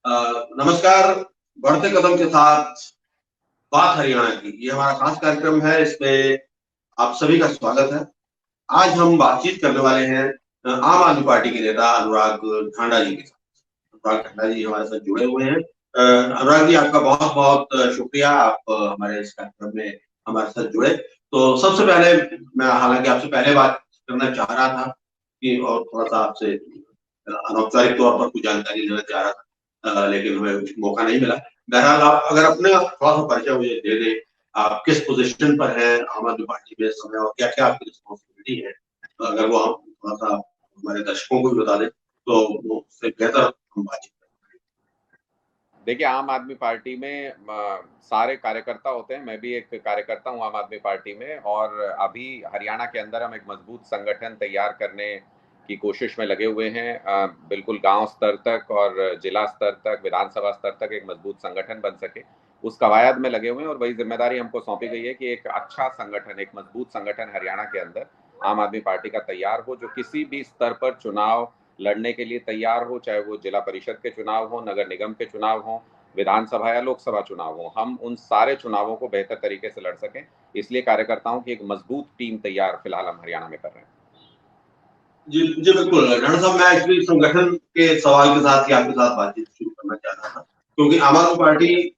नमस्कार। बढ़ते कदम के साथ बात हरियाणा की, ये हमारा खास कार्यक्रम है। इसमें आप सभी का स्वागत है। आज हम बातचीत करने वाले हैं आम आदमी पार्टी के नेता अनुराग ठांडा जी के साथ। अनुराग ठांडा जी हमारे साथ जुड़े हुए हैं। अनुराग जी, आपका बहुत बहुत शुक्रिया, आप हमारे इस कार्यक्रम में हमारे साथ जुड़े। तो सबसे पहले मैं हालांकि आपसे पहले बात करना चाह रहा था कि और थोड़ा सा आपसे अनौपचारिक तौर पर कुछ जानकारी लेना चाह रहा था, लेकिन हमें मौका नहीं मिला। बहरहाल, आप अगर अपने थोड़ा सा परिचय मुझे दे दें, आप किस पोजीशन पर हैं आम आदमी पार्टी में इस समय और क्या क्या आपकी रिस्पॉन्सिबिलिटी है, तो अगर वो हम थोड़ा सा हमारे दर्शकों को भी बता दें तो वो उससे बेहतर हम बातचीत देखिए, आम आदमी पार्टी में सारे कार्यकर्ता होते हैं। मैं भी एक कार्यकर्ता हूँ आम आदमी पार्टी में, और अभी हरियाणा के अंदर हम एक मजबूत संगठन तैयार करने की कोशिश में लगे हुए हैं। बिल्कुल गांव स्तर तक और जिला स्तर तक, विधानसभा स्तर तक एक मजबूत संगठन बन सके, उस कवायद में लगे हुए हैं। और वही जिम्मेदारी हमको सौंपी गई है कि एक अच्छा संगठन, एक मजबूत संगठन हरियाणा के अंदर आम आदमी पार्टी का तैयार हो, जो किसी भी स्तर पर चुनाव लड़ने के लिए तैयार हो, चाहे वो जिला परिषद के चुनाव हो, नगर निगम के चुनाव हो, विधानसभा या लोकसभा चुनाव हो, हम उन सारे चुनावों को बेहतर तरीके से लड़ सकें। इसलिए कार्यकर्ताओं की एक मजबूत टीम तैयार फिलहाल हम हरियाणा में कर रहे हैं। जी जी बिल्कुल राणा साहब, मैं एक्चुअली संगठन के सवाल के साथ ही आपके साथ बातचीत शुरू करना चाह रहा था, क्योंकि आम आदमी पार्टी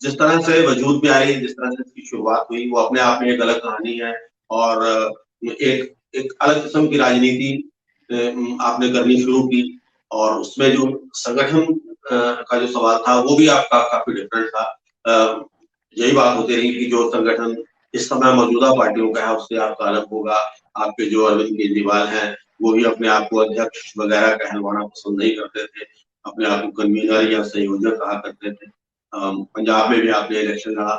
जिस तरह से वजूद में आई, जिस तरह से इसकी शुरुआत हुई, वो अपने आप में एक अलग कहानी है। और एक एक अलग किस्म की राजनीति आपने करनी शुरू की, और उसमें जो संगठन का जो सवाल था वो भी आपका काफी डिफरेंट था। यही बात होती रही कि जो संगठन इस समय मौजूदा पार्टियों का है उससे आपका अलग होगा। आपके जो अरविंद केजरीवाल हैं वो भी अपने आप को अध्यक्ष वगैरह कहलवाना पसंद नहीं करते थे, अपने आप को कन्वीनर या संयोजक कहा करते थे। पंजाब में भी आपने इलेक्शन लड़ा,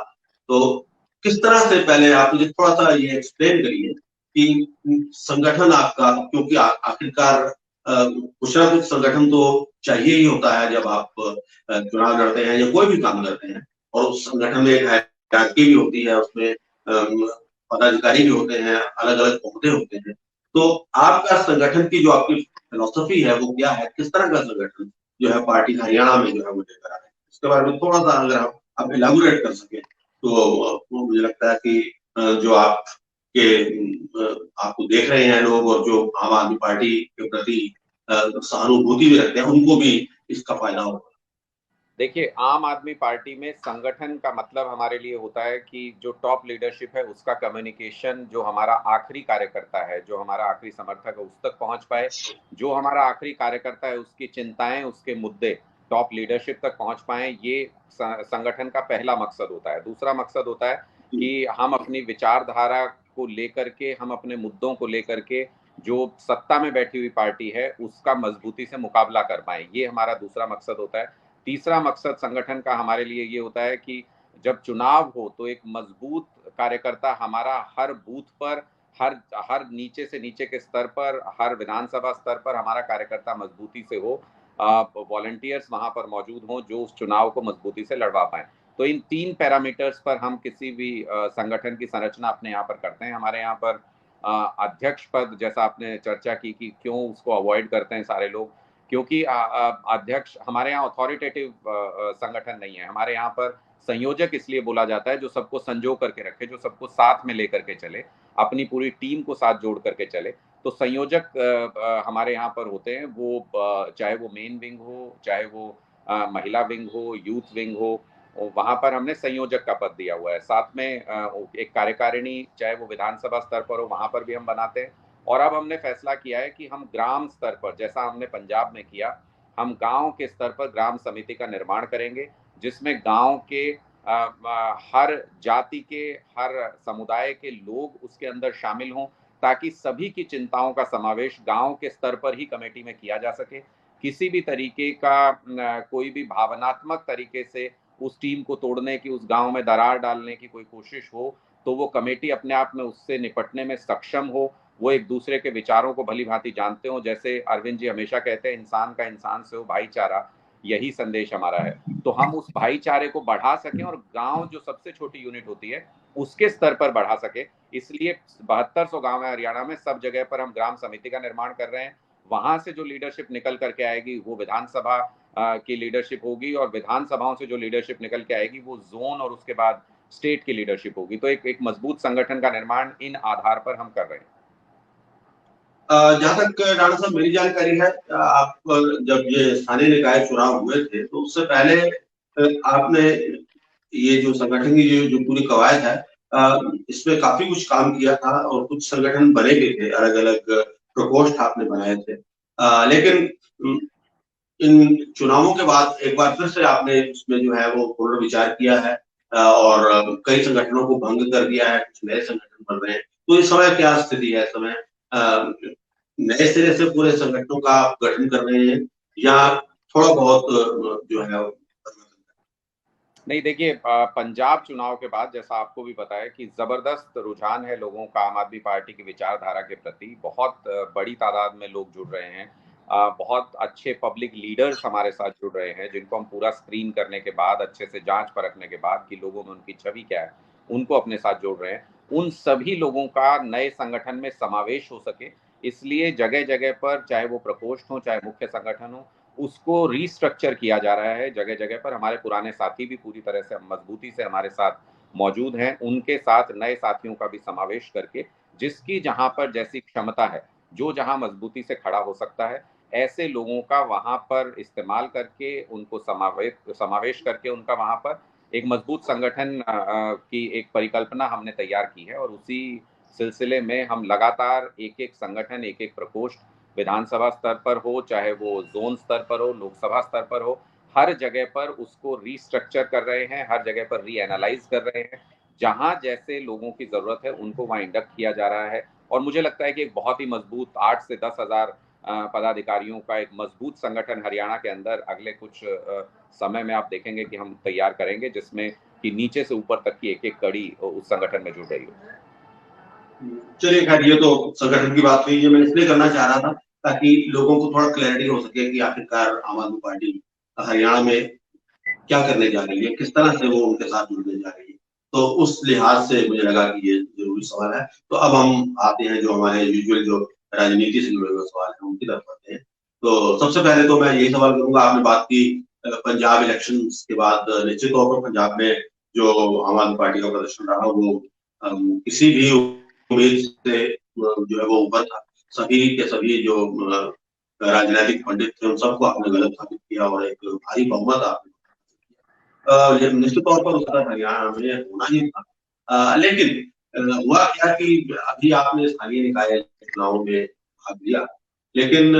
तो किस तरह से, पहले आप मुझे थोड़ा सा ये एक्सप्लेन करिए कि संगठन आपका, क्योंकि आखिरकार कुछ ना कुछ संगठन तो चाहिए ही होता है जब आप चुनाव लड़ते हैं या कोई भी काम करते हैं। और उस संगठन में एक हायरार्की भी होती है, उसमें पदाधिकारी भी होते हैं, अलग अलग ओहदे होते हैं। तो आपका संगठन की जो आपकी फिलोसफी है वो क्या है, किस तरह का संगठन जो है पार्टी हरियाणा में जो है वो लेकर आ रहे हैं, इसके बारे में थोड़ा सा अगर आप इलाबोरेट कर सके तो वो मुझे लगता है कि जो आपको देख रहे हैं लोग और जो आम आदमी पार्टी के प्रति सहानुभूति भी रखते हैं उनको भी इसका फायदा होगा। देखिए, आम आदमी पार्टी में संगठन का मतलब हमारे लिए होता है कि जो टॉप लीडरशिप है उसका कम्युनिकेशन, जो हमारा आखिरी कार्यकर्ता है, जो हमारा आखिरी समर्थक है, उस तक पहुंच पाए। जो हमारा आखिरी कार्यकर्ता है उसकी चिंताएं, उसके मुद्दे टॉप लीडरशिप तक पहुंच पाए, ये संगठन का पहला मकसद होता है। दूसरा मकसद होता है कि हम अपनी विचारधारा को लेकर के, हम अपने मुद्दों को लेकर के जो सत्ता में बैठी हुई पार्टी है उसका मजबूती से मुकाबला कर पाए, ये हमारा दूसरा मकसद होता है। तीसरा मकसद संगठन का हमारे लिए ये होता है कि जब चुनाव हो तो एक मजबूत कार्यकर्ता हमारा हर बूथ पर, हर हर नीचे से नीचे के स्तर पर, हर विधानसभा स्तर पर हमारा कार्यकर्ता मजबूती से हो, वॉलंटियर्स वहां पर मौजूद हों जो उस चुनाव को मजबूती से लड़वा पाए। तो इन तीन पैरामीटर्स पर हम किसी भी संगठन की संरचना अपने यहाँ पर करते हैं। हमारे यहाँ पर अध्यक्ष पद, जैसा आपने चर्चा की कि क्यों उसको अवॉइड करते हैं सारे लोग, क्योंकि अध्यक्ष हमारे यहाँ अथॉरिटेटिव संगठन नहीं है। हमारे यहाँ पर संयोजक इसलिए बोला जाता है जो सबको संजो करके रखे, जो सबको साथ में लेकर के चले, अपनी पूरी टीम को साथ जोड़ करके चले। तो संयोजक हमारे यहाँ पर होते हैं, वो चाहे वो मेन विंग हो, चाहे वो महिला विंग हो, यूथ विंग हो, वहां पर हमने संयोजक का पद दिया हुआ है। साथ में एक कार्यकारिणी, चाहे वो विधानसभा स्तर पर हो, वहां पर भी हम बनाते हैं। और अब हमने फैसला किया है कि हम ग्राम स्तर पर, जैसा हमने पंजाब में किया, हम गांव के स्तर पर ग्राम समिति का निर्माण करेंगे, जिसमें गांव के हर जाति के, हर समुदाय के लोग उसके अंदर शामिल हों, ताकि सभी की चिंताओं का समावेश गांव के स्तर पर ही कमेटी में किया जा सके। किसी भी तरीके का कोई भी भावनात्मक तरीके से उस टीम को तोड़ने की, उस गांव में दरार डालने की कोई कोशिश हो तो वो कमेटी अपने आप में उससे निपटने में सक्षम हो, वो एक दूसरे के विचारों को भली भांति जानते हो। जैसे अरविंद जी हमेशा कहते हैं, इंसान का इंसान से हो भाईचारा, यही संदेश हमारा है। तो हम उस भाईचारे को बढ़ा सकें और गांव जो सबसे छोटी यूनिट होती है उसके स्तर पर बढ़ा सके, इसलिए 7200 गांव है हरियाणा में, सब जगह पर हम ग्राम समिति का निर्माण कर रहे हैं। वहां से जो लीडरशिप निकल करके आएगी वो विधानसभा की लीडरशिप होगी, और विधानसभाओं से जो लीडरशिप निकल के आएगी वो जोन और उसके बाद स्टेट की लीडरशिप होगी। तो एक मजबूत संगठन का निर्माण इन आधार पर हम कर रहे हैं। जहां तक राणा साहब मेरी जानकारी है, आप जब ये स्थानीय निकाय चुनाव हुए थे तो उससे पहले आपने ये जो संगठन की जो पूरी कवायद है, इसमें काफी कुछ काम किया था और कुछ संगठन बने भी थे, अलग अलग प्रकोष्ठ आपने बनाए थे। लेकिन इन चुनावों के बाद एक बार फिर से आपने उसमें जो है वो पुनर्विचार किया है, और कई संगठनों को भंग कर दिया है, कुछ नए संगठन बन रहे हैं। तो इस समय क्या स्थिति है? इस समय नए सिरे से पूरे संगठनों का आप गठन कर रहे हैं या थोड़ा बहुत जो है नहीं, देखिए, पंजाब चुनाव के बाद जैसा आपको भी पता है कि जबरदस्त रुझान है लोगों का आम आदमी पार्टी की विचारधारा के प्रति। बहुत बड़ी तादाद में लोग जुड़ रहे हैं। बहुत अच्छे पब्लिक लीडर्स हमारे साथ जुड़ रहे हैं, जिनको हम पूरा स्क्रीन करने के बाद, अच्छे से जांच परखने के बाद कि लोगों में उनकी छवि क्या है, उनको अपने साथ जोड़ रहे हैं। उन सभी लोगों का नए संगठन में समावेश हो सके, इसलिए जगह जगह पर, चाहे वो प्रकोष्ठ हो चाहे मुख्य संगठन हो, उसको रीस्ट्रक्चर किया जा रहा है। जगह जगह पर हमारे पुराने साथी भी पूरी तरह से मजबूती से हमारे साथ मौजूद हैं, उनके साथ नए साथियों का भी समावेश करके, जिसकी जहां पर जैसी क्षमता है, जो जहां मजबूती से खड़ा हो सकता है, ऐसे लोगों का वहां पर इस्तेमाल करके, उनको समावेश करके उनका वहां पर एक मजबूत संगठन की एक परिकल्पना हमने तैयार की है। और उसी सिलसिले में हम लगातार एक एक संगठन, एक एक प्रकोष्ठ, विधानसभा स्तर पर हो चाहे वो जोन स्तर पर हो, लोकसभा स्तर पर हो, हर जगह पर उसको रीस्ट्रक्चर कर रहे हैं, हर जगह पर रीएनालाइज कर रहे हैं। जहां जैसे लोगों की जरूरत है उनको वहां इंडक्ट किया जा रहा है। और मुझे लगता है कि एक बहुत ही मजबूत 8 से 10,000 पदाधिकारियों का एक मजबूत संगठन हरियाणा के अंदर अगले कुछ समय में आप देखेंगे कि हम तैयार करेंगे, जिसमें कि नीचे से ऊपर तक की एक एक कड़ी उस संगठन में जुड़ रही हो। चलिए, खैर ये तो संगठन की बात हुई, ये मैं इसलिए करना चाह रहा था ताकि लोगों को थोड़ा क्लैरिटी हो सके कि आखिरकार आम आदमी पार्टी हरियाणा में क्या करने जा रही है, किस तरह से वो उनके साथ जुड़ने जा रही है। तो उस लिहाज से मुझे लगा कि ये जरूरी सवाल है। तो अब हम आते हैं जो हमारे यूजुअल जो राजनीति से जुड़े हुए सवाल हैं उनकी तरफ आते हैं। तो सबसे पहले तो मैं यही सवाल करूंगा, आपने बात की पंजाब इलेक्शंस के बाद, निश्चित तौर पर पंजाब में जो आम आदमी पार्टी का प्रदर्शन रहा वो किसी भी उम्मीद से जो है वो ऊपर था। सभी के सभी जो राजनीतिक पंडित थे उन सबको आपने गलत साबित किया और एक भारी बहुमत आपने निश्चित तौर पर उसका हरियाणा में होना ही था। लेकिन हुआ क्या कि अभी आपने स्थानीय निकाय चुनाव में भाग लिया, लेकिन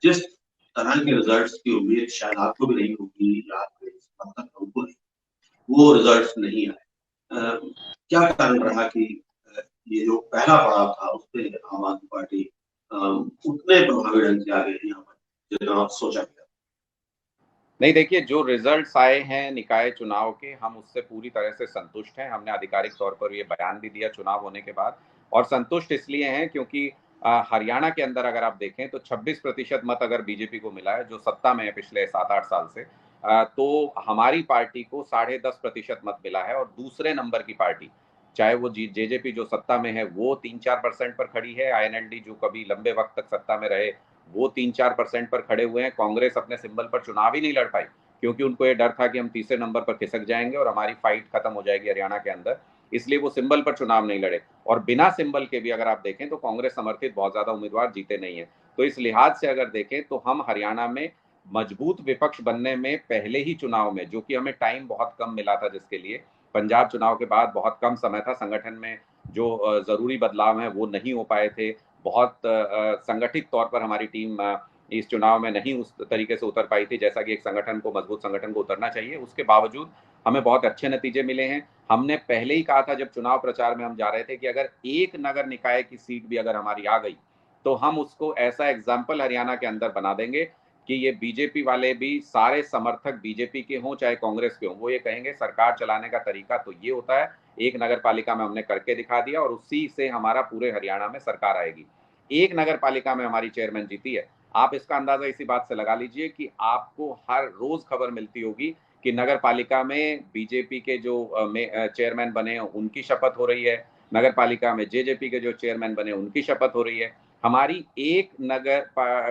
जिस तरह के रिजल्ट्स की उम्मीद शायद आपको भी नहीं होगी या आपके समर्थक लोगों को नहीं, वो रिजल्ट्स नहीं आए। क्या कारण रहा कि ये जो पहला पड़ाव था उससे आम आदमी पार्टी उतने प्रभावी ढंग से आगे नहीं आ पाई जितना सोचा गया? नहीं, देखिए, जो रिजल्ट्स आए हैं निकाय चुनाव के, हम उससे पूरी तरह से संतुष्ट हैं। हमने आधिकारिक तौर पर ये बयान भी दिया चुनाव होने के बाद। और संतुष्ट इसलिए हैं क्योंकि हरियाणा के अंदर अगर आप देखें तो 26% मत अगर बीजेपी को मिला है, जो सत्ता में है पिछले 7-8 साल से, तो हमारी पार्टी को 10.5% मत मिला है। और दूसरे नंबर की पार्टी, चाहे वो जेजेपी जो सत्ता में है वो 3-4% पर खड़ी है, आईएनएलडी जो कभी लंबे वक्त तक सत्ता में रहे वो 3-4% पर खड़े हुए हैं। कांग्रेस अपने सिंबल पर चुनाव ही नहीं लड़ पाई, क्योंकि उनको ये डर था कि हम तीसरे नंबर पर खिसक जाएंगे और हमारी फाइट खत्म हो जाएगी हरियाणा के अंदर, इसलिए वो सिंबल पर चुनाव नहीं लड़े। और बिना सिंबल के भी अगर आप देखें तो कांग्रेस समर्थित बहुत ज्यादा उम्मीदवार जीते नहीं है। तो इस लिहाज से अगर देखें तो हम हरियाणा में मजबूत विपक्ष बनने में पहले ही चुनाव में, जो कि हमें टाइम बहुत कम मिला था, जिसके लिए पंजाब चुनाव के बाद बहुत कम समय था, संगठन में जो जरूरी बदलाव हैं वो नहीं हो पाए थे, बहुत संगठित तौर पर हमारी टीम इस चुनाव में नहीं उस तरीके से उतर पाई थी जैसा कि एक संगठन को, मजबूत संगठन को उतरना चाहिए। उसके बावजूद हमें बहुत अच्छे नतीजे मिले हैं। हमने पहले ही कहा था जब चुनाव प्रचार में हम जा रहे थे कि अगर एक नगर निकाय की सीट भी अगर हमारी आ गई तो हम उसको ऐसा एग्जाम्पल हरियाणा के अंदर बना देंगे कि ये बीजेपी वाले भी, सारे समर्थक बीजेपी के हों चाहे कांग्रेस के हों, वो ये कहेंगे सरकार चलाने का तरीका तो ये होता है। एक नगर पालिका में हमने करके दिखा दिया और उसी से हमारा पूरे हरियाणा में सरकार आएगी। एक नगर पालिका में हमारी चेयरमैन जीती है। आप इसका अंदाजा इसी बात से लगा लीजिए कि आपको हर रोज खबर मिलती होगी कि नगर पालिका में बीजेपी के जो चेयरमैन बने उनकी शपथ हो रही है, नगर पालिका में जेजेपी के जो चेयरमैन बने उनकी शपथ हो रही है। हमारी एक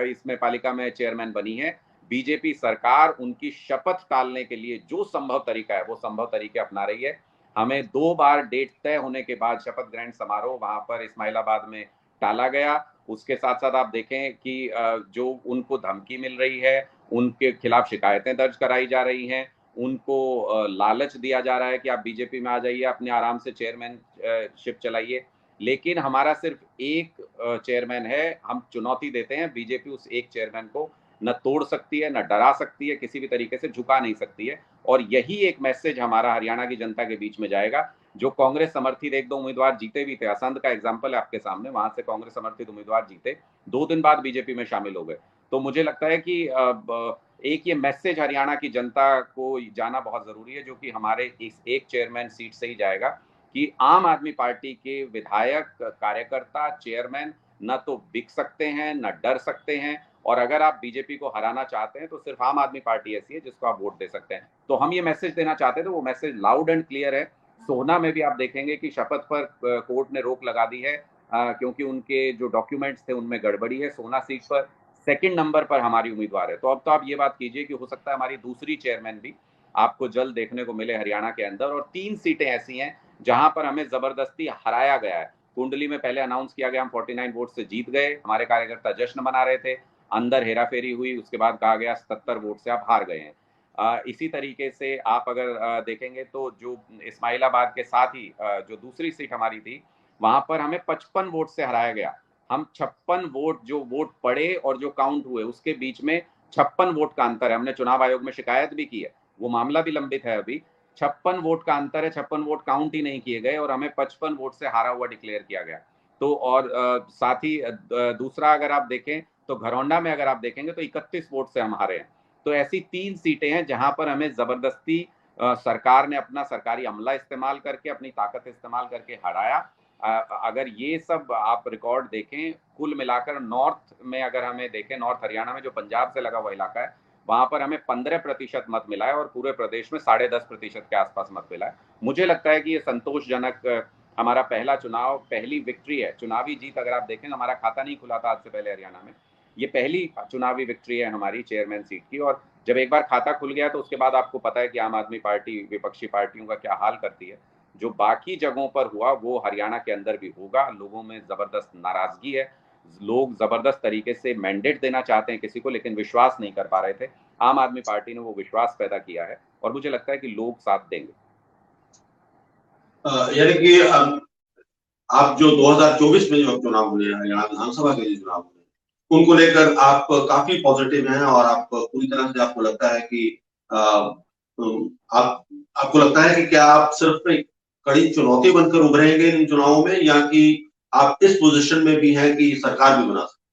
इसमें पालिका में चेयरमैन बनी है बीजेपी सरकार उनकी शपथ टालने के लिए जो संभव तरीका है वो संभव तरीके अपना रही है। हमें 2 बार डेट तय होने के बाद शपथ ग्रहण समारोह वहां पर इस्माइलाबाद में टाला गया। उसके साथ साथ आप देखें कि जो उनको धमकी मिल रही है, उनके खिलाफ शिकायतें दर्ज कराई जा रही हैं, उनको लालच दिया जा रहा है कि आप बीजेपी में आ जाइए, अपने आराम से चेयरमैन शिप चलाइए। लेकिन हमारा सिर्फ एक चेयरमैन है, हम चुनौती देते हैं, बीजेपी उस एक चेयरमैन को न तोड़ सकती है, न डरा सकती है, किसी भी तरीके से झुका नहीं सकती है। और यही एक मैसेज हमारा हरियाणा की जनता के बीच में जाएगा। जो कांग्रेस समर्थित 1-2 उम्मीदवार जीते भी थे, असंध का एग्जाम्पल है आपके सामने, वहां से कांग्रेस समर्थित उम्मीदवार जीते, 2 दिन बाद बीजेपी में शामिल हो गए। तो मुझे लगता है कि एक ये मैसेज हरियाणा की जनता को जाना बहुत जरूरी है, जो कि हमारे इस एक चेयरमैन सीट से ही जाएगा कि आम आदमी पार्टी के विधायक, कार्यकर्ता, चेयरमैन न तो बिक सकते हैं, न डर सकते हैं। और अगर आप बीजेपी को हराना चाहते हैं तो सिर्फ आम आदमी पार्टी ऐसी है जिसको आप वोट दे सकते हैं। तो हम ये मैसेज देना चाहते थे, वो मैसेज लाउड एंड क्लियर है। सोहना में भी आप देखेंगे कि शपथ पर कोर्ट ने रोक लगा दी है, क्योंकि उनके जो डॉक्यूमेंट्स थे उनमें गड़बड़ी है। सोहना सीट पर सेकंड नंबर पर हमारी उम्मीदवार है। तो अब तो आप ये बात कीजिए कि हो सकता है हमारी दूसरी चेयरमैन भी आपको जल्द देखने को मिले हरियाणा के अंदर। और 3 सीटें ऐसी हैं जहां पर हमें जबरदस्ती हराया गया है। कुंडली में पहले अनाउंस किया गया, हम 49 वोट से जीत गए, हमारे कार्यकर्ता जश्न मना रहे थे, अंदर हेराफेरी हुई, उसके बाद कहा गया 77 वोट से आप हार गए हैं। इसी तरीके से आप अगर देखेंगे तो जो इस्माइलाबाद के साथ ही जो दूसरी सीट हमारी थी, वहां पर हमें 55 वोट से हराया गया। हम 56 वोट, जो वोट पड़े और जो काउंट हुए उसके बीच में 56 वोट का अंतर है। हमने चुनाव आयोग में शिकायत भी की है, वो मामला भी लंबित है अभी। 56 वोट का अंतर है, 56 वोट काउंट ही नहीं किए गए और हमें 55 वोट से हारा हुआ डिक्लेयर किया गया। तो और साथ ही दूसरा अगर आप देखें तो घरौंडा में अगर आप देखेंगे तो 31 वोट से हम हारे हैं। तो ऐसी 3 सीटें हैं जहां पर हमें जबरदस्ती सरकार ने अपना सरकारी अमला इस्तेमाल करके, अपनी ताकत इस्तेमाल करके हराया। अगर ये सब आप रिकॉर्ड देखें, कुल मिलाकर नॉर्थ में अगर हमें देखें, नॉर्थ हरियाणा में जो पंजाब से लगा हुआ इलाका है, वहां पर हमें 15% मत मिला है और पूरे प्रदेश में 10.5% के आसपास मत मिला है। मुझे लगता है कि ये संतोषजनक हमारा पहला चुनाव, पहली विक्ट्री है, चुनावी जीत। अगर आप देखें, हमारा खाता नहीं खुला था आज से पहले हरियाणा में, ये पहली चुनावी विक्ट्री है हमारी चेयरमैन सीट की। और जब एक बार खाता खुल गया तो उसके बाद आपको पता है कि आम आदमी पार्टी विपक्षी पार्टियों का क्या हाल करती है। जो बाकी जगहों पर हुआ वो हरियाणा के अंदर भी होगा। लोगों में जबरदस्त नाराजगी है, लोग जबरदस्त तरीके से मैंडेट देना चाहते हैं किसी को, लेकिन विश्वास नहीं कर पा रहे थे। आम आदमी पार्टी ने वो विश्वास पैदा किया है और मुझे लगता है कि लोग साथ देंगे। यानी कि आप जो 2024 में जो चुनाव हुए, हरियाणा विधानसभा के जो चुनाव हुए, उनको लेकर आप काफी पॉजिटिव हैं और आप पूरी तरह से, आपको लगता है कि आपको लगता है कि क्या आप सिर्फ एक कड़ी चुनौती बनकर उभरेंगे इन चुनावों में, या कि आप इस पोजीशन में भी हैं कि सरकार भी बना सकते?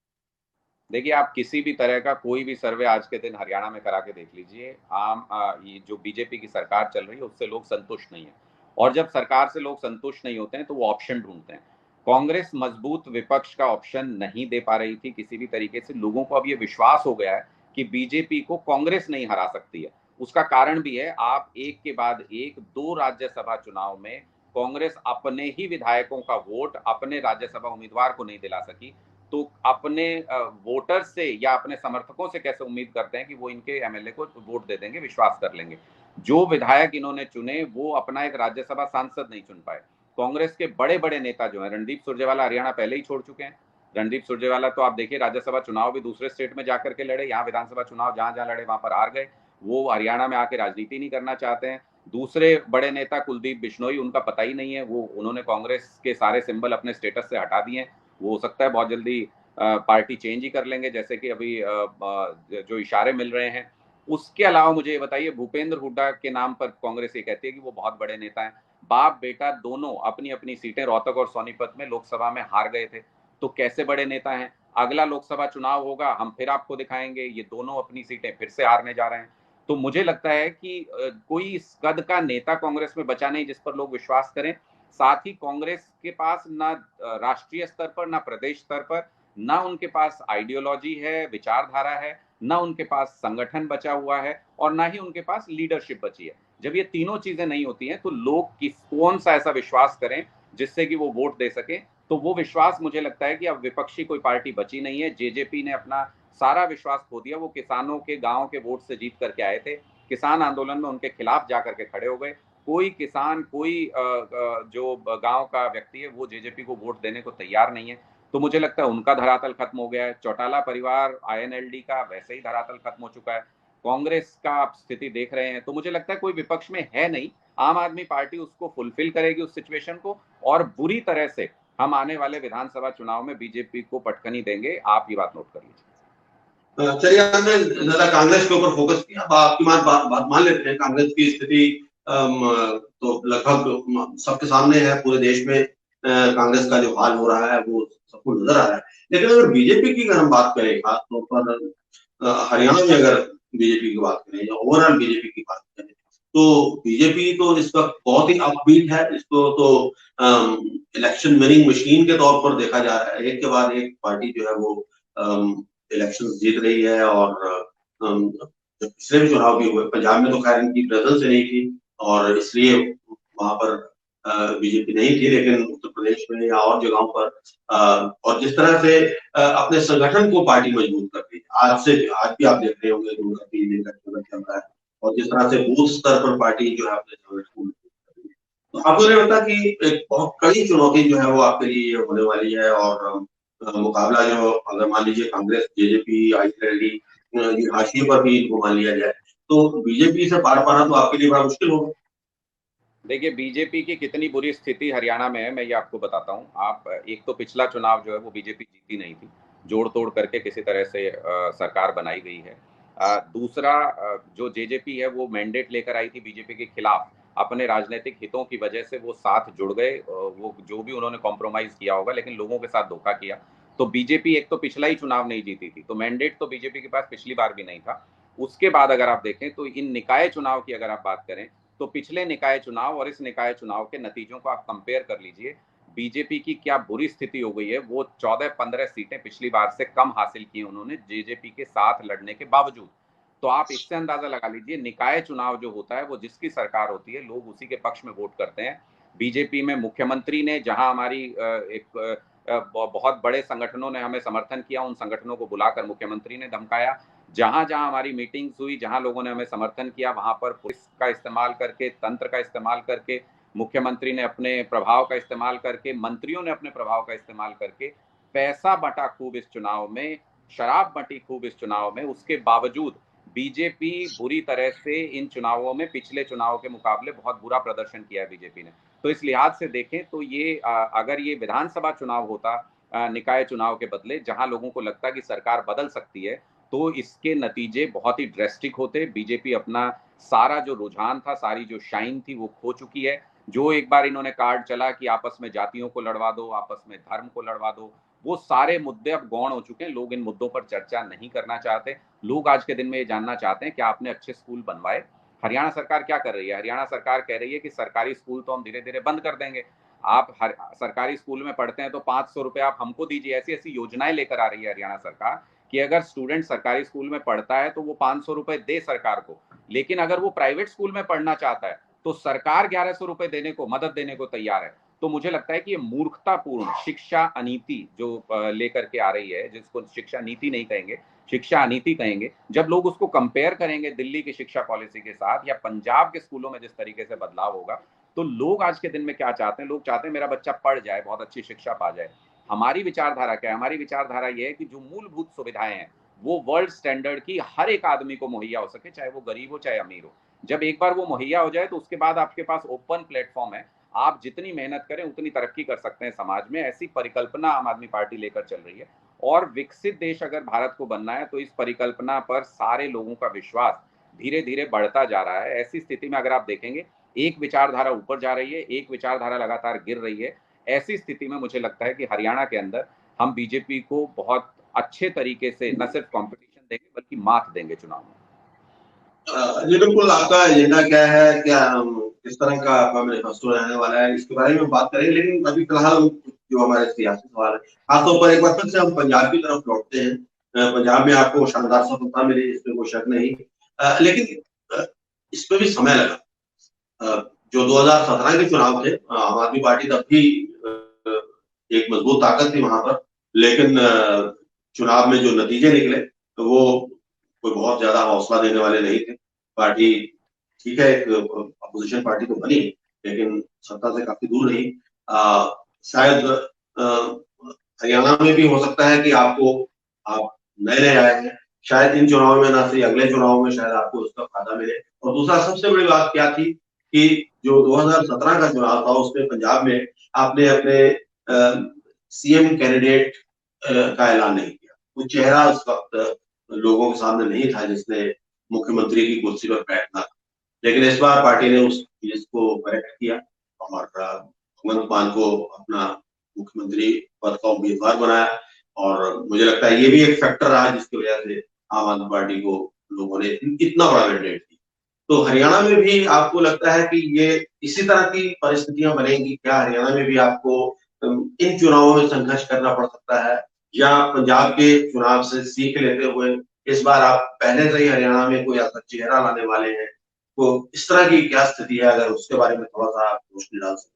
देखिए, आप किसी भी तरह का कोई भी सर्वे आज के दिन हरियाणा में करा के देख लीजिए, ये जो बीजेपी की सरकार चल रही है उससे लोग संतुष्ट नहीं है। और जब सरकार से लोग संतुष्ट नहीं होते हैं तो वो ऑप्शन ढूंढते हैं। कांग्रेस मजबूत विपक्ष का ऑप्शन नहीं दे पा रही थी किसी भी तरीके से। लोगों को अब ये विश्वास हो गया है कि बीजेपी को कांग्रेस नहीं हरा सकती है। उसका कारण भी है, आप एक के बाद एक 2 राज्यसभा चुनाव में कांग्रेस अपने ही विधायकों का वोट अपने राज्यसभा उम्मीदवार को नहीं दिला सकी। तो अपने वोटर से या अपने समर्थकों से कैसे उम्मीद करते हैं कि वो इनके एमएलए को वोट दे देंगे, विश्वास कर लेंगे। जो विधायक इन्होंने चुने वो अपना एक राज्यसभा सांसद नहीं चुन पाए। कांग्रेस के बड़े बड़े नेता जो हैं, रणदीप सुरजेवाला हरियाणा पहले ही छोड़ चुके हैं। रणदीप सुरजेवाला तो आप देखिए, राज्यसभा चुनाव भी दूसरे स्टेट में जाकर के लड़े, यहाँ विधानसभा चुनाव जहां जहां लड़े वहां पर हार गए। वो हरियाणा में आके राजनीति नहीं करना चाहते हैं। दूसरे बड़े नेता कुलदीप बिश्नोई, उनका पता ही नहीं है, वो उन्होंने कांग्रेस के सारे सिंबल अपने स्टेटस से हटा दिए। वो हो सकता है बहुत जल्दी पार्टी चेंज ही कर लेंगे, जैसे कि अभी जो इशारे मिल रहे हैं। उसके अलावा मुझे ये बताइए, भूपेंद्र हुड्डा के नाम पर कांग्रेस ये कहती है कि वो बहुत बड़े नेता हैं। बाप बेटा दोनों अपनी अपनी सीटें रोहतक और सोनीपत में लोकसभा में हार गए थे, तो कैसे बड़े नेता हैं। अगला लोकसभा चुनाव होगा, हम फिर आपको दिखाएंगे ये दोनों अपनी सीटें फिर से हारने जा रहे हैं। तो मुझे लगता है कि कोई इस कद का नेता कांग्रेस में बचा नहीं जिस पर लोग विश्वास करें। साथ ही कांग्रेस के पास ना राष्ट्रीय स्तर पर, ना प्रदेश स्तर पर, ना उनके पास आइडियोलॉजी है, विचारधारा है, ना उनके पास संगठन बचा हुआ है, और ना ही उनके पास लीडरशिप बची है। जब ये तीनों चीजें नहीं होती हैं तो लोग कौन सा ऐसा विश्वास करें जिससे कि वो वोट दे सके। तो वो विश्वास, मुझे लगता है कि अब विपक्षी कोई पार्टी बची नहीं है। जेजेपी ने अपना सारा विश्वास खो दिया। वो किसानों के गांव के वोट से जीत करके आए थे, किसान आंदोलन में उनके खिलाफ जाकर के खड़े हो गए। कोई किसान, कोई जो गांव का व्यक्ति है वो जेजेपी को वोट देने को तैयार नहीं है। तो मुझे लगता है उनका धरातल खत्म हो गया है। चौटाला परिवार आईएनएलडी का वैसे ही धरातल खत्म हो चुका है। कांग्रेस का आप स्थिति देख रहे हैं, तो मुझे लगता है कोई विपक्ष में है नहीं। आम आदमी पार्टी उसको फुलफिल करेगी उस सिचुएशन को, और बुरी तरह से हम आने वाले विधानसभा चुनाव में बीजेपी को पटखनी देंगे। आप ये बात नोट कर लीजिए। चलिए, हमने ज्यादा कांग्रेस के ऊपर फोकस किया। आपकी बात मान लेते हैं, कांग्रेस की स्थिति तो लगभग सबके सामने है। पूरे देश में कांग्रेस का जो हाल हो रहा है वो सबको नजर आ रहा है। लेकिन अगर बीजेपी की अगर हम बात करें, खासतौर पर हरियाणा में अगर बीजेपी की बात करें या ओवरऑल बीजेपी की बात करें, तो बीजेपी तो इस वक्त बहुत ही अपबीट है। इसको तो इलेक्शन विनिंग मशीन के तौर पर देखा जा रहा है। एक के बाद एक पार्टी जो है वो इलेक्शन जीत रही है। और पिछले भी चुनाव भी हुए, पंजाब में तो खैर इनकी प्रेजेंस नहीं थी और इसलिए वहां पर बीजेपी नहीं थी, लेकिन उत्तर प्रदेश में या और जगहों पर और जिस तरह से अपने संगठन को पार्टी मजबूत कर रही है। आज भी आप देख रहे होंगे कि उनका 3 दिन का चल रहा है, और जिस तरह से बूथ स्तर पर पार्टी जो है अपने संगठन को मजबूत कर रही है। तो आपको नहीं लगता कि एक बहुत कड़ी चुनौती जो है वो आपके लिए होने वाली है? और मुकाबला जो, अगर मान लीजिए कांग्रेस, जेजेपी, आईएनएलडी हाशिए पर भी इनको मान लिया जाए, तो बीजेपी से पार पाना तो आपके लिए बड़ा मुश्किल होगा। देखिए, बीजेपी की कितनी बुरी स्थिति हरियाणा में है, मैं ये आपको बताता हूँ। आप, एक तो पिछला चुनाव जो है वो बीजेपी जीती नहीं थी, जोड़ तोड़ करके किसी तरह से सरकार बनाई गई है। दूसरा, जो जेजेपी है वो मैंडेट लेकर आई थी बीजेपी के खिलाफ, अपने राजनीतिक हितों की वजह से वो साथ जुड़ गए। वो जो भी उन्होंने कॉम्प्रोमाइज किया होगा, लेकिन लोगों के साथ धोखा किया। तो बीजेपी एक तो पिछला ही चुनाव नहीं जीती थी, तो मैंडेट तो बीजेपी के पास पिछली बार भी नहीं था। उसके बाद अगर आप देखें तो इन निकाय चुनाव की अगर आप बात करें, तो पिछले निकाय चुनाव और इस निकाय चुनाव के नतीजों को आप कंपेयर कर लीजिए। बीजेपी की क्या बुरी स्थिति हो गई है। वो 14-15 सीटें पिछली बार से कम हासिल की उन्होंने जेजेपी के साथ लड़ने के बावजूद। तो आप इससे अंदाजा लगा लीजिए, निकाय चुनाव जो होता है वो जिसकी सरकार होती है, लोग उसी के पक्ष में वोट करते हैं। बीजेपी में मुख्यमंत्री ने, जहां हमारी एक बहुत बड़े संगठनों ने हमें समर्थन किया, उन संगठनों को बुलाकर मुख्यमंत्री ने धमकाया। जहां जहां हमारी मीटिंग्स हुई, जहां लोगों ने हमें समर्थन किया, वहां पर पुलिस का इस्तेमाल करके, तंत्र का इस्तेमाल करके, मुख्यमंत्री ने अपने प्रभाव का इस्तेमाल करके, मंत्रियों ने अपने प्रभाव का इस्तेमाल करके पैसा बटा खूब इस चुनाव में, शराब बटी खूब इस चुनाव में। उसके बावजूद बीजेपी बुरी तरह से इन चुनावों में पिछले चुनाव के मुकाबले बहुत बुरा प्रदर्शन किया है बीजेपी ने। तो इस लिहाज से देखें तो ये अगर ये विधानसभा चुनाव होता निकाय चुनाव के बदले, जहां लोगों को लगता कि सरकार बदल सकती है, तो इसके नतीजे बहुत ही ड्रेस्टिक होते। बीजेपी अपना सारा जो रुझान था, सारी जो शाइन थी, वो खो चुकी है। जो एक बार इन्होंने कार्ड चला कि आपस में जातियों को लड़वा दो, आपस में धर्म को लड़वा दो, वो सारे मुद्दे अब गौण हो चुके हैं। लोग इन मुद्दों पर चर्चा नहीं करना चाहते। लोग आज के दिन में ये जानना चाहते हैं कि आपने अच्छे स्कूल बनवाए। हरियाणा सरकार क्या कर रही है? हरियाणा सरकार कह रही है कि सरकारी स्कूल तो हम धीरे धीरे बंद कर देंगे। आप सरकारी स्कूल में पढ़ते हैं तो 500 रुपए आप हमको दीजिए। ऐसी ऐसी योजनाएं लेकर आ रही है हरियाणा सरकार कि अगर स्टूडेंट सरकारी स्कूल में पढ़ता है तो वो 500 रुपए दे सरकार को, लेकिन अगर वो प्राइवेट स्कूल में पढ़ना चाहता है तो सरकार 1100 रुपए देने को, मदद देने को तैयार है। तो मुझे लगता है कि ये मूर्खतापूर्ण शिक्षा अनीति जो लेकर के आ रही है, जिसको शिक्षा नीति नहीं कहेंगे, शिक्षा अनीति कहेंगे, जब लोग उसको कंपेयर करेंगे दिल्ली की शिक्षा पॉलिसी के साथ या पंजाब के स्कूलों में जिस तरीके से बदलाव होगा, तो लोग आज के दिन में क्या चाहते हैं? लोग चाहते हैं मेरा बच्चा पढ़ जाए, बहुत अच्छी शिक्षा पा जाए। हमारी विचारधारा क्या है? हमारी विचारधारा ये है कि जो मूलभूत सुविधाएं हैं वो वर्ल्ड स्टैंडर्ड की हर एक आदमी को मुहैया हो सके, चाहे वो गरीब हो चाहे अमीर हो। जब एक बार वो मुहैया हो जाए तो उसके बाद आपके पास ओपन प्लेटफॉर्म है। आप जितनी मेहनत करें उतनी तरक्की कर सकते हैं समाज में। ऐसी परिकल्पना आम आदमी पार्टी लेकर चल रही है, और विकसित देश अगर भारत को बनना है तो इस परिकल्पना पर सारे लोगों का विश्वास धीरे धीरे बढ़ता जा रहा है। ऐसी स्थिति में अगर आप देखेंगे, एक विचारधारा ऊपर जा रही है, एक विचारधारा लगातार गिर रही है। ऐसी स्थिति में मुझे लगता है कि हरियाणा के अंदर हम बीजेपी को बहुत अच्छे तरीके से न सिर्फ कॉम्पिटिशन देंगे बल्कि मात देंगे चुनाव में। जी बिल्कुल। आपका एजेंडा क्या है, क्या किस तरह का आपका मैनिफेस्टो रहने वाला है, इसके बारे में बात करेंगे। लेकिन अभी फिलहाल जो हमारे सियासी सवाल है, खासतौर पर एक बार फिर से हम पंजाब की तरफ लौटते हैं। पंजाब में आपको शानदार सफलता मिली, इसमें कोई शक नहीं। लेकिन इसमें भी समय लगा। जो 2017 के चुनाव थे, आम आदमी पार्टी तब भी एक मजबूत ताकत थी वहां पर, लेकिन चुनाव में जो नतीजे निकले तो वो कोई बहुत ज्यादा हौसला देने वाले नहीं थे। पार्टी ठीक है, एक अपोजिशन पार्टी तो बनी, लेकिन सत्ता से काफी दूर रही। शायद हरियाणा में भी हो सकता है कि आपको, आप नए नए आए हैं, शायद इन चुनावों में ना सही अगले चुनावों में शायद आपको उसका फायदा मिले। और दूसरा सबसे बड़ी बात क्या थी कि जो 2017 का चुनाव था उसमें पंजाब में आपने अपने सीएम कैंडिडेट का ऐलान नहीं किया। वो चेहरा उस वक्त लोगों के सामने नहीं था जिसने मुख्यमंत्री की कुर्सी पर बैठना था। लेकिन इस बार पार्टी ने उस चीज को करेक्ट किया और भगवंत मान को अपना मुख्यमंत्री पद का उम्मीदवार बनाया। और मुझे लगता है ये भी एक फैक्टर रहा जिसकी वजह से आम आदमी पार्टी को लोगों ने इतना बड़ा मैंडेट दिया। तो हरियाणा में भी आपको लगता है कि ये इसी तरह की परिस्थितियां बनेंगी क्या? हरियाणा में भी आपको इन चुनावों में संघर्ष करना पड़ सकता है, या पंजाब के चुनाव से सीख लेते हुए इस बार आप पहले से ही हरियाणा में कोई ऐसा चेहरा लाने वाले हैं? तो इस तरह की क्या स्थिति है, अगर उसके बारे में थोड़ा सा आप रोशनी डाल सकें।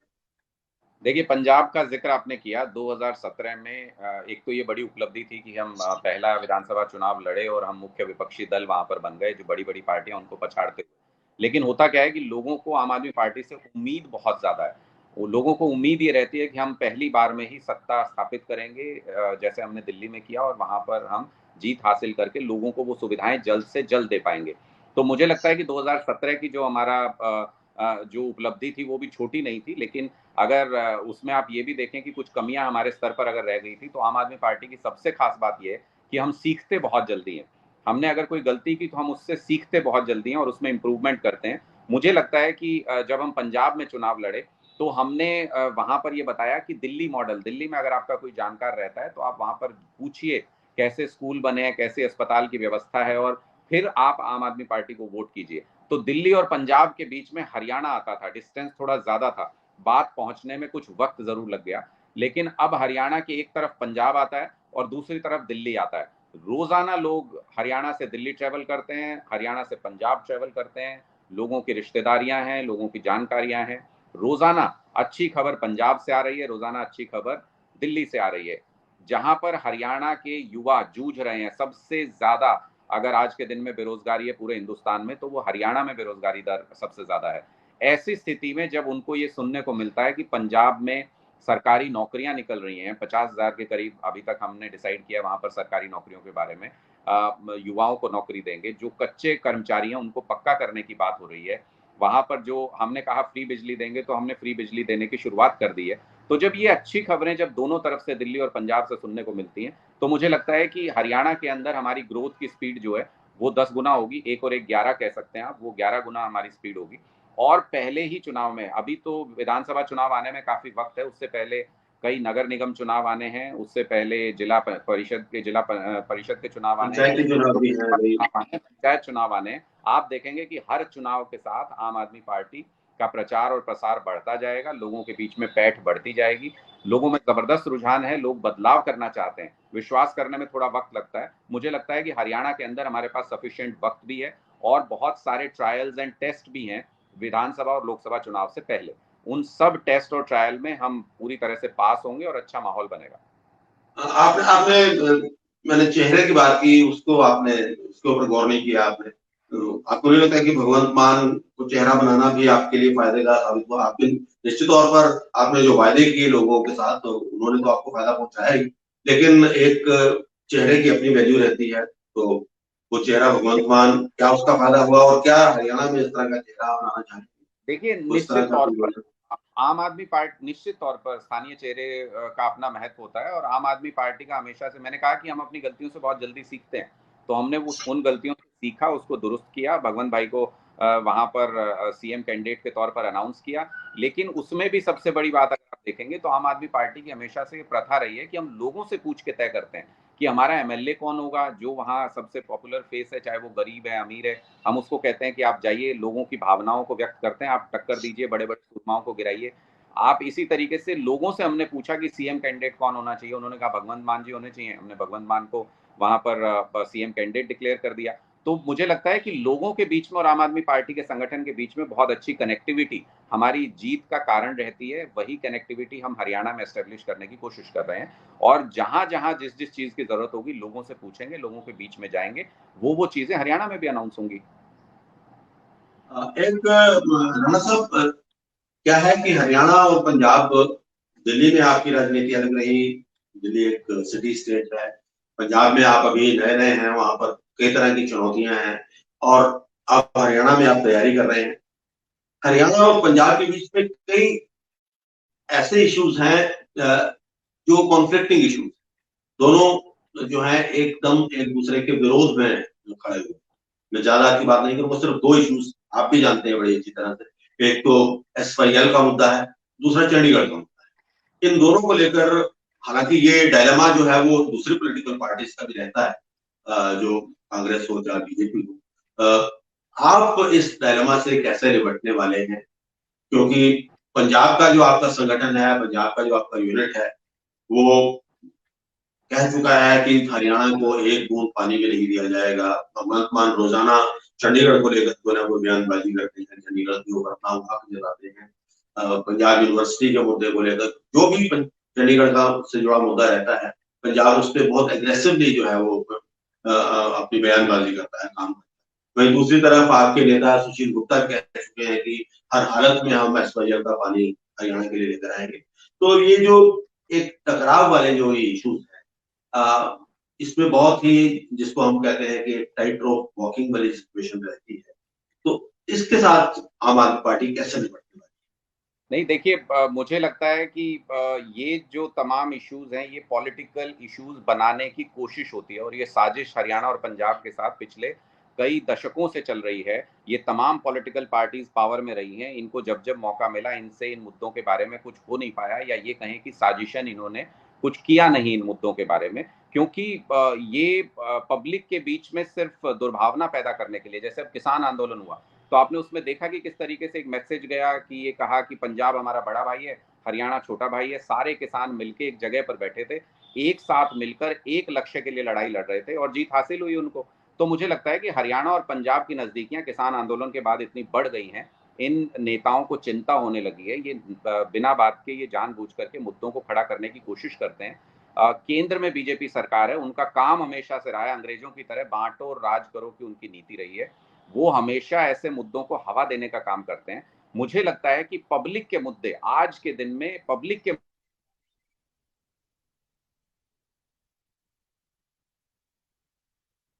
देखिए, पंजाब का जिक्र आपने किया। 2017 में एक तो ये बड़ी उपलब्धि थी कि हम पहला विधानसभा चुनाव लड़े और हम मुख्य विपक्षी दल वहां पर बन गए, जो बड़ी बड़ी पार्टियां उनको पछाड़ते हुए। लेकिन होता क्या है कि लोगों को आम आदमी पार्टी से उम्मीद बहुत ज्यादा है। वो लोगों को उम्मीद ये रहती है कि हम पहली बार में ही सत्ता स्थापित करेंगे, जैसे हमने दिल्ली में किया, और वहां पर हम जीत हासिल करके लोगों को वो सुविधाएं जल्द से जल्द दे पाएंगे। तो मुझे लगता है कि 2017 की जो हमारा जो उपलब्धि थी वो भी छोटी नहीं थी, लेकिन अगर उसमें आप ये भी देखें कि कुछ कमियां हमारे स्तर पर अगर रह गई थी, तो आम आदमी पार्टी की सबसे खास बात यह है कि हम सीखते बहुत जल्दी हैं। हमने अगर कोई गलती की तो हम उससे सीखते बहुत जल्दी हैं और उसमें इंप्रूवमेंट करते हैं। मुझे लगता है कि जब हम पंजाब में चुनाव लड़े तो हमने वहां पर यह बताया कि दिल्ली मॉडल, दिल्ली में अगर आपका कोई जानकार रहता है तो आप वहां पर पूछिए कैसे स्कूल बने हैं, कैसे अस्पताल की व्यवस्था है, और फिर आप आम आदमी पार्टी को वोट कीजिए। तो दिल्ली और पंजाब के बीच में हरियाणा आता था, डिस्टेंस थोड़ा ज्यादा था, बात पहुंचने में कुछ वक्त जरूर लग गया। लेकिन अब हरियाणा की एक तरफ पंजाब आता है और दूसरी तरफ दिल्ली आता है। रोजाना लोग हरियाणा से दिल्ली ट्रेवल करते हैं, हरियाणा से पंजाब ट्रेवल करते हैं। लोगों की रिश्तेदारियां हैं, लोगों की जानकारियां हैं। रोजाना अच्छी खबर पंजाब से आ रही है, रोजाना अच्छी खबर दिल्ली से आ रही है। जहां पर हरियाणा के युवा जूझ रहे हैं सबसे ज्यादा, अगर आज के दिन में बेरोजगारी है पूरे हिंदुस्तान में, तो वो हरियाणा में बेरोजगारी दर सबसे ज्यादा है। ऐसी स्थिति में जब उनको ये सुनने को मिलता है कि पंजाब में सरकारी नौकरियां निकल रही हैं, 50,000 के करीब अभी तक हमने डिसाइड किया वहां पर सरकारी नौकरियों के बारे में, युवाओं को नौकरी देंगे, जो कच्चे कर्मचारी हैं उनको पक्का करने की बात हो रही है। वहां पर जो हमने कहा फ्री बिजली देंगे, तो हमने फ्री बिजली देने की शुरुआत कर दी है। तो जब ये अच्छी खबरें जब दोनों तरफ से दिल्ली और पंजाब से सुनने को मिलती हैं, तो मुझे लगता है कि हरियाणा के अंदर हमारी ग्रोथ की स्पीड जो है वो 10 गुना होगी। एक और एक 11 कह सकते हैं आप, वो 11 गुना हमारी स्पीड होगी। और पहले ही चुनाव में, अभी तो विधानसभा चुनाव आने में काफी वक्त है, उससे पहले कई नगर निगम चुनाव आने हैं, उससे पहले जिला परिषद के चुनाव आने हैं, पंचायती चुनाव भी है भाई। पंचायत चुनाव आने हैं। आप देखेंगे कि हर चुनाव के साथ आम आदमी पार्टी का प्रचार और प्रसार बढ़ता जाएगा, लोगों के बीच में पैठ बढ़ती जाएगी। लोगों में जबरदस्त रुझान है, लोग बदलाव करना चाहते हैं। विश्वास करने में थोड़ा वक्त लगता है। मुझे लगता है कि हरियाणा के अंदर हमारे पास सफिशिएंट वक्त भी है और बहुत सारे ट्रायल्स एंड टेस्ट भी हैं विधानसभा और लोकसभा चुनाव से पहले। उन सब टेस्ट और ट्रायल में हम पूरी तरह से पास होंगे और अच्छा माहौल बनेगा। आपने आपने मैंने चेहरे की बात की, उसको आपने उसके ऊपर गौर नहीं किया आपने। तो आपको नहीं लगता कि भगवंत मान को चेहरा बनाना भी आपके लिए फायदे का साबित हुआ? आपके निश्चित तौर पर आपने जो वायदे किए लोगों के साथ, तो उन्होंने तो आपको फायदा पहुंचाया ही, लेकिन एक चेहरे की अपनी वैल्यू रहती है। तो वो चेहरा भगवंत मान, क्या उसका फायदा हुआ, और क्या हरियाणा में इस तरह का चेहरा बनाना चाहेंगे? देखिए, तो इस तरह निश्चित का तौर कोई पर बोले। आम आदमी पार्टी, निश्चित तौर पर स्थानीय चेहरे का अपना महत्व होता है, और आम आदमी पार्टी का हमेशा से, मैंने कहा कि हम अपनी गलतियों से बहुत जल्दी सीखते हैं। तो हमने उन गलतियों से सीखा, उसको दुरुस्त किया, भगवंत भाई को वहां पर सीएम कैंडिडेट के तौर पर अनाउंस किया। लेकिन उसमें भी सबसे बड़ी बात अगर आप देखेंगे तो आम आदमी पार्टी की हमेशा से प्रथा रही है कि हम लोगों से पूछ के तय करते हैं कि हमारा एमएलए कौन होगा, जो वहाँ सबसे पॉपुलर फेस है, चाहे वो गरीब है अमीर है। हम उसको कहते हैं कि आप जाइए, लोगों की भावनाओं को व्यक्त करते हैं, आप टक्कर दीजिए, बड़े बड़े सुरमाओं को गिराइए। आप इसी तरीके से लोगों से हमने पूछा कि सीएम कैंडिडेट कौन होना चाहिए, उन्होंने कहा भगवंत मान जी होने चाहिए, हमने भगवंत मान को वहां पर सीएम कैंडिडेट डिक्लेयर कर दिया। तो मुझे लगता है कि लोगों के बीच में और आम आदमी पार्टी के संगठन के बीच में बहुत अच्छी कनेक्टिविटी हमारी जीत का कारण रहती है। वही कनेक्टिविटी हम हरियाणा में एस्टेब्लिश करने की कोशिश कर रहे हैं, और जहां जहां जिस जिस चीज की जरूरत होगी लोगों से पूछेंगे, लोगों के बीच में जाएंगे, वो चीजें हरियाणा में भी अनाउंस होंगी। एक राणा साहब, क्या है कि हरियाणा और पंजाब, दिल्ली में आपकी राजनीति अलग रही। दिल्ली एक सिटी स्टेट है। पंजाब में आप अभी नए नए हैं, वहां पर कई तरह की चुनौतियां हैं, और आप हरियाणा में आप तैयारी कर रहे हैं। हरियाणा और पंजाब के बीच में कई ऐसे इश्यूज हैं जो कॉन्फ्लिक्टिंग इश्यूज, दोनों जो है एकदम एक दूसरे के विरोध में खड़े हुए। मैं ज्यादा की बात नहीं करूंगा, सिर्फ दो इश्यूज आप भी जानते हैं बड़ी अच्छी तरह से। एक तो SYL का मुद्दा है, दूसरा चंडीगढ़ का मुद्दा है। इन दोनों को लेकर, हालांकि ये डायलेमा जो है वो दूसरी पॉलिटिकल पार्टीज का भी रहता है, जो कांग्रेस हो या BJP हो। आप इस डायलेमा से कैसे निपटने वाले हैं? क्योंकि पंजाब का जो आपका संगठन है, पंजाब का जो आपका यूनिट है, वो कह चुका है कि हरियाणा को एक बूंद पानी में नहीं दिया जाएगा। भगवंत मान रोजाना चंडीगढ़ को लेकर जो है वो बयानबाजी करते हैं, चंडीगढ़ के ऊपर अपना उठाव जताते हैं। पंजाब यूनिवर्सिटी के मुद्दे को लेकर जो भी चंडीगढ़ का से जुड़ा मुद्दा रहता है, पंजाब उस पर बहुत एग्रेसिवली जो है वो अपनी बयानबाजी करता है, काम करता है। वहीं दूसरी तरफ आपके नेता सुशील गुप्ता कह चुके हैं कि हर हालत में हम SYL का पानी हरियाणा के लिए लेकर आएंगे। तो ये जो एक टकराव वाले जो इशूज, इसमें बहुत ही, जिसको हम कहते हैं कि टाइट रोप वॉकिंग वाली सिचुएशन रहती है। तो इसके साथ आम आदमी पार्टी कैसे निपटने वाली नहीं, देखिए, मुझे लगता है कि ये जो तमाम इश्यूज हैं ये पॉलिटिकल इश्यूज बनाने की कोशिश होती है, और ये साजिश हरियाणा और पंजाब के साथ पिछले कई दशकों से चल रही है। ये तमाम पॉलिटिकल पार्टीज पावर में रही हैं, इनको जब जब मौका मिला इनसे इन मुद्दों के बारे में कुछ हो नहीं पाया, या ये कहें कि साजिशन इन्होंने कुछ किया नहीं इन मुद्दों के बारे में। क्योंकि ये पब्लिक के बीच में सिर्फ दुर्भावना पैदा करने के लिए, जैसे अब किसान आंदोलन हुआ तो आपने उसमें देखा कि किस तरीके से एक मैसेज गया कि ये कहा कि पंजाब हमारा बड़ा भाई है, हरियाणा छोटा भाई है। सारे किसान मिलकर एक जगह पर बैठे थे, एक साथ मिलकर एक लक्ष्य के लिए लड़ाई लड़ रहे थे, और जीत हासिल हुई उनको। तो मुझे लगता है कि हरियाणा और पंजाब की नजदीकियां किसान आंदोलन के बाद इतनी बढ़ गई हैं, इन नेताओं को चिंता होने लगी है, ये बिना बात के ये जानबूझ करके मुद्दों को खड़ा करने की कोशिश करते हैं। केंद्र में बीजेपी सरकार है, उनका काम हमेशा से रहा है अंग्रेजों की तरह बांटो और राज करो की उनकी नीति रही है। वो हमेशा ऐसे मुद्दों को हवा देने का काम करते हैं। मुझे लगता है कि पब्लिक के मुद्दे आज के दिन में पब्लिक के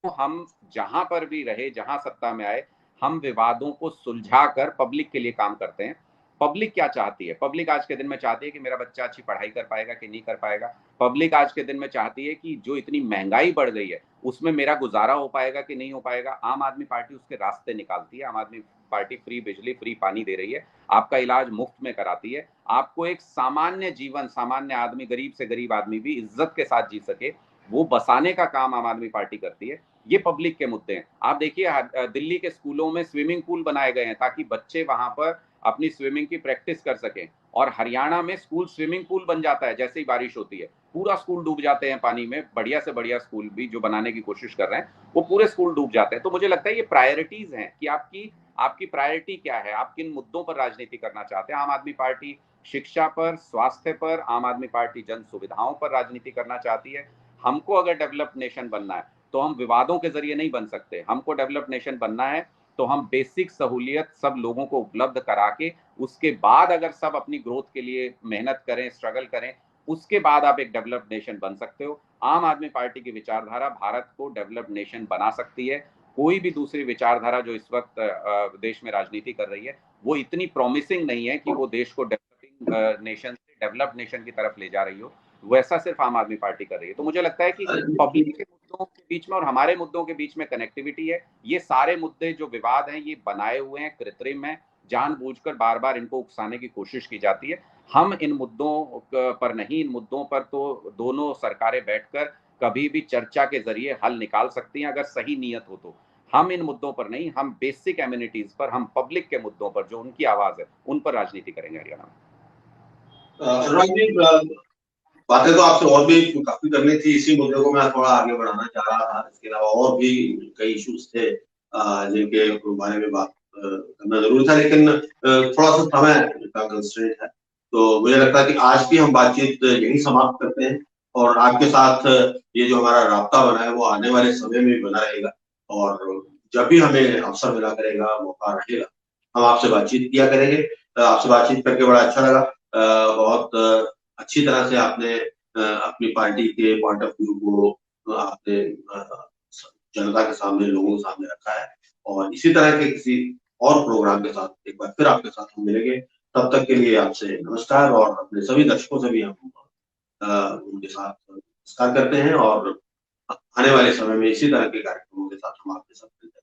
हम जहां पर भी रहे, जहां सत्ता में आए, हम विवादों को सुलझाकर पब्लिक के लिए काम करते हैं। पब्लिक क्या चाहती है? पब्लिक आज के दिन में चाहती है कि मेरा बच्चा अच्छी पढ़ाई कर पाएगा कि नहीं कर पाएगा। पब्लिक आज के दिन में चाहती है कि जो इतनी महंगाई बढ़ गई है उसमें मेरा गुजारा हो पाएगा कि नहीं हो पाएगा। आम आदमी पार्टी उसके रास्ते निकालती है। आम आदमी पार्टी फ्री बिजली, फ्री पानी दे रही है, आपका इलाज मुफ्त में कराती है, आपको एक सामान्य जीवन, सामान्य आदमी, गरीब से गरीब आदमी भी इज्जत के साथ जी सके, वो बसाने का काम आम आदमी पार्टी करती है। ये पब्लिक के मुद्दे हैं। आप देखिए, दिल्ली के स्कूलों में स्विमिंग पूल बनाए गए हैं ताकि बच्चे वहां पर अपनी स्विमिंग की प्रैक्टिस कर सकें, और हरियाणा में स्कूल स्विमिंग पूल बन जाता है जैसे ही बारिश होती है, पूरा स्कूल डूब जाते हैं पानी में। बढ़िया से बढ़िया स्कूल भी जो बनाने की कोशिश कर रहे हैं वो पूरे स्कूल डूब जाते हैं। तो मुझे लगता है ये प्रायोरिटीज हैं कि आपकी आपकी प्रायोरिटी क्या है, आप किन मुद्दों पर राजनीति करना चाहते हैं। आम आदमी पार्टी शिक्षा पर, स्वास्थ्य पर, आम आदमी पार्टी जन सुविधाओं पर राजनीति करना चाहती है। हमको अगर डेवलप्ड नेशन बनना है तो हम विवादों के जरिए नहीं बन सकते। हमको डेवलप्ड नेशन बनना है तो हम बेसिक सहूलियत सब लोगों को उपलब्ध करा के, उसके बाद अगर सब अपनी ग्रोथ के लिए मेहनत करें, स्ट्रगल करें, उसके बाद आप एक डेवलप्ड नेशन बन सकते हो। आम आदमी पार्टी की विचारधारा भारत को डेवलप्ड नेशन बना सकती है। कोई भी दूसरी विचारधारा जो इस वक्त देश में राजनीति कर रही है वो इतनी प्रॉमिसिंग नहीं है कि वो देश को डेवलपिंग नेशन से डेवलप्ड नेशन की तरफ ले जा रही हो। वैसा सिर्फ आम आदमी पार्टी कर रही है। तो मुझे लगता है कि है? पब्लिक के मुद्दों के बीच में और हमारे मुद्दों के बीच में कनेक्टिविटी है। ये सारे मुद्दे जो विवाद हैं ये बनाए हुए हैं, कृत्रिम है, जानबूझकर बार बार इनको उकसाने की कोशिश की जाती है। हम इन मुद्दों पर नहीं, इन मुद्दों पर तो दोनों सरकारें बैठकर कभी भी चर्चा के जरिए हल निकाल सकती हैं अगर सही नीयत हो तो। हम इन मुद्दों पर नहीं, हम बेसिक एम्यूनिटीज पर, हम पब्लिक के मुद्दों पर जो उनकी आवाज है उन पर राजनीति करेंगे हरियाणा में। राजनीति बातें तो आपसे और भी काफी करनी थी, इसी मुद्दे को मैं थोड़ा आगे बढ़ाना चाह रहा था। इसके अलावा और भी कई इश्यूज थे जिनके बारे में बात करना जरूरी था, लेकिन थोड़ा सा समय का कंस्ट्रेंट है, तो मुझे लगता है कि आज की हम बातचीत यही समाप्त करते हैं। और आपके साथ ये जो हमारा राब्ता बना है वो आने वाले समय में भी बना रहेगा, और जब भी हमें अवसर मिला करेगा, मौका रहेगा, हम आपसे बातचीत किया करेंगे। आपसे बातचीत करके बड़ा अच्छा लगा। बहुत अच्छी तरह से आपने अपनी पार्टी के पॉइंट ऑफ व्यू को आपने जनता के सामने, लोगों के सामने रखा है। और इसी तरह के किसी और प्रोग्राम के साथ एक बार फिर आपके साथ हम मिलेंगे। तब तक के लिए आपसे नमस्कार, और अपने सभी दर्शकों से भी हम उनके साथ नमस्कार करते हैं, और आने वाले समय में इसी तरह के कार्यक्रमों के साथ हम आपके साथ मिलते हैं।